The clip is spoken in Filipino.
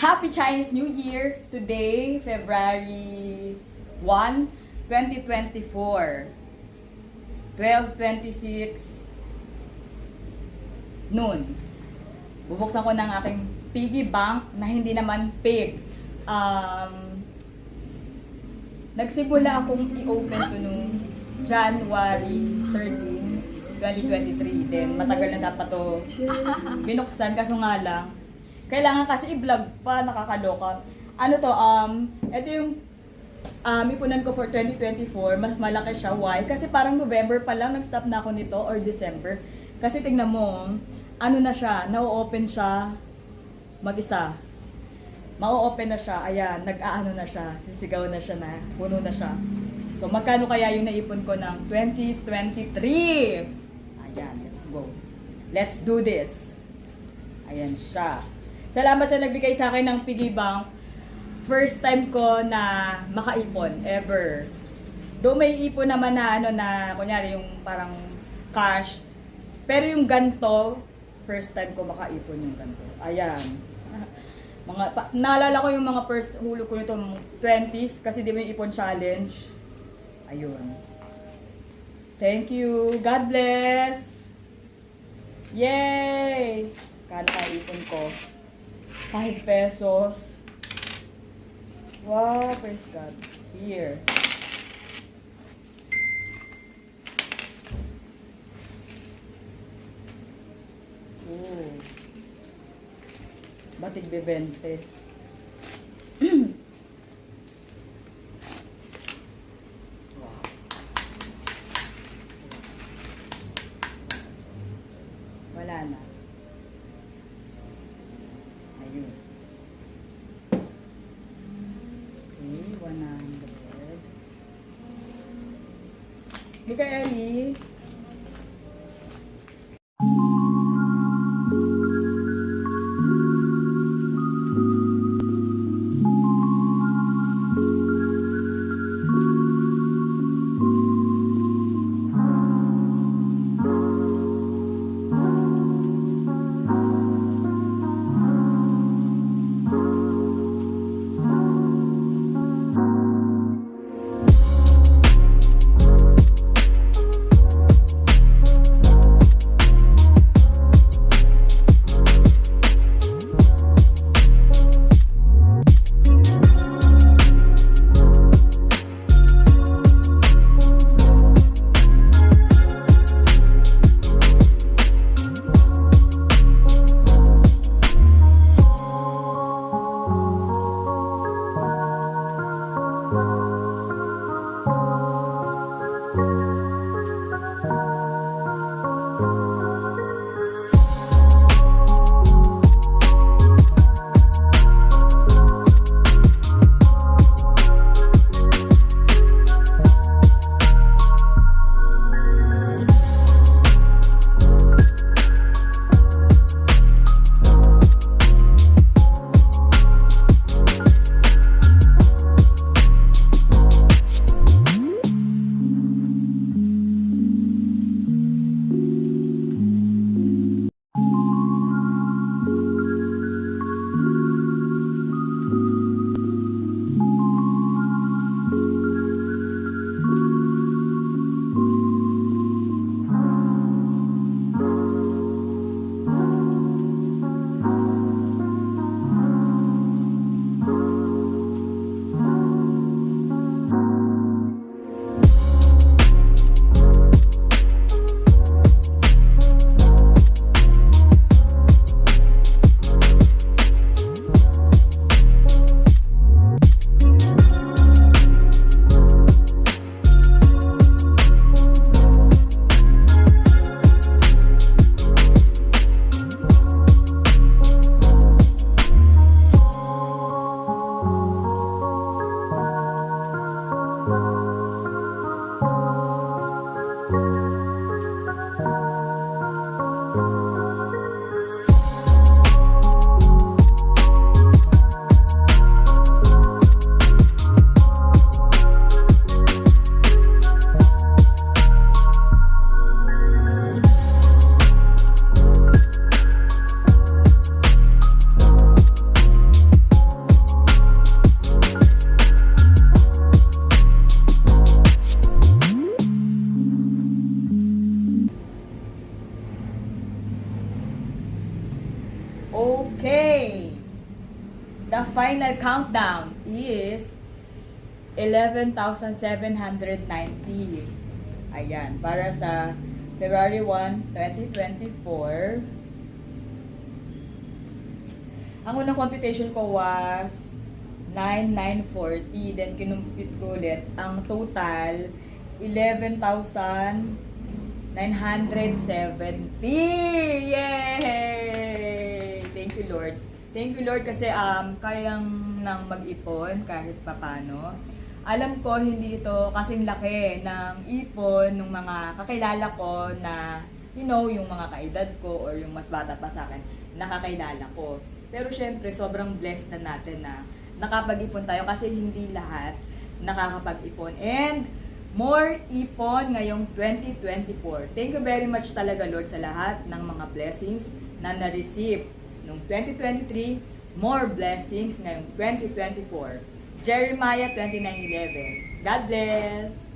Happy Chinese New Year! Today, February 1, 2024. 12:26 noon. Bubuksan ko ng aking piggy bank na hindi naman pig. Nagsimula akong i-open to noong January 13, 2023. Then, matagal na dapat to binuksan. Kaso nga lang, kailangan kasi i-vlog pa, nakakaloka. Ano to, ito yung ipunan ko for 2024, mas malaki siya. Why? Kasi parang November pa lang, nag-stop na ako nito, or December. Kasi tingnan mo, ano na siya, na-open siya mag-isa. Ma-open na siya, ayan, nag-aano na siya, sisigaw na siya na, puno na siya. So, magkano kaya yung naipon ko ng 2023? Ayan, let's go. Let's do this. Ayan siya. Salamat sa nagbigay sa akin ng piggy bank. First time ko na makaipon, ever. Though may ipon naman na ano na, kunyari yung parang cash. Pero yung ganto, first time ko makaipon yung ganto. Ayan. Naalala ko yung mga first hulog ko nito 20s kasi di ba yung ipon challenge. Ayun. Thank you. God bless. Yay! Kano ka ipon ko? 5 pesos. Wow, praise God. Here. Oh. Batig bebente. Wow. Wala na. Ayun. Okay, 100. Hey, kay Ellie. The final countdown is 11,790. Ayan, para sa February 1, 2024. Ang unang computation ko was 9,940. Then, kinumpit ko ulit. Ang total, 11,970. Yay! Thank you, Lord. Thank you, Lord, kasi kayang nang mag-ipon kahit papano. Alam ko, hindi ito kasing laki ng ipon ng mga kakilala ko na, you know, yung mga kaedad ko or yung mas bata pa sa akin, nakakilala ko. Pero syempre, sobrang blessed na natin na nakapag-ipon tayo kasi hindi lahat nakakapag-ipon. And more ipon ngayong 2024. Thank you very much talaga, Lord, sa lahat ng mga blessings na na-receive noong 2023, more blessings ngayong 2024. Jeremiah 29:11. God bless!